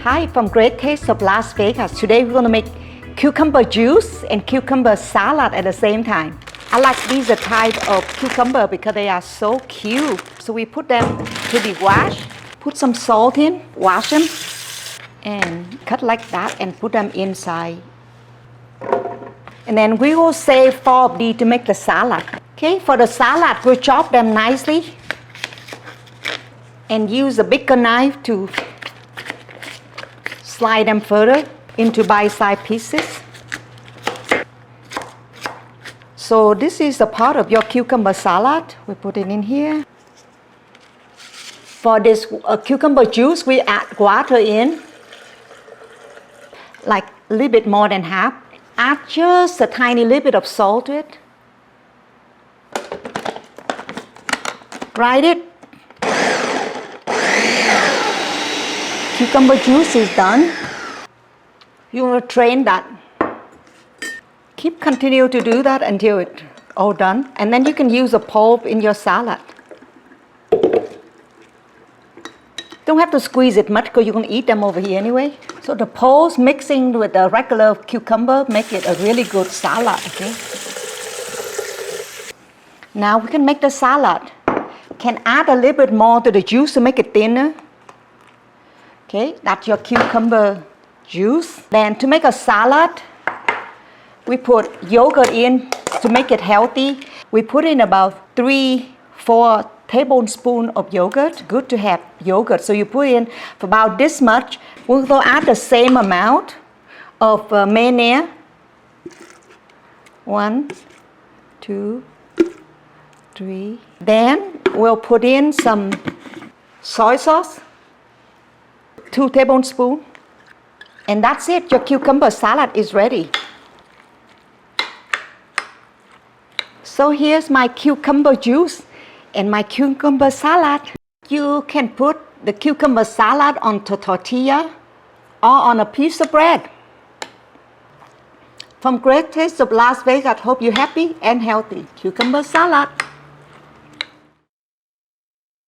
Hi, from Great Taste of Las Vegas. Today we're going to make cucumber juice and cucumber salad at the same time. I like these type of cucumber because they are so cute. So we put them to be washed, put some salt in, wash them, and cut like that and put them inside. And then we will save 4 of these to make the salad. Okay, for the salad, we'll chop them nicely and use a bigger knife to slide them further into bite-sized pieces. So this is a part of your cucumber salad. We put it in here. For this cucumber juice, we add water in, like a little bit more than half. Add just a tiny little bit of salt to it. Grind it. Cucumber juice is done. You will drain that. Continue to do that until it's all done. And then you can use a pulp in your salad. Don't have to squeeze it much because you're going to eat them over here anyway. So the pulp mixing with the regular cucumber make it a really good salad, okay? Now we can make the salad. Can add a little bit more to the juice to make it thinner. Okay, that's your cucumber juice. Then to make a salad, we put yogurt in to make it healthy. We put in about 3-4 tablespoons of yogurt. Good to have yogurt. So you put in for about this much. We'll add the same amount of mayonnaise. 1, 2, 3. Then we'll put in some soy sauce. 2 tablespoons. And that's it. Your cucumber salad is ready. So here's my cucumber juice and my cucumber salad. You can put the cucumber salad on tortilla or on a piece of bread. From Great Taste of Las Vegas, hope you're happy and healthy. Cucumber salad.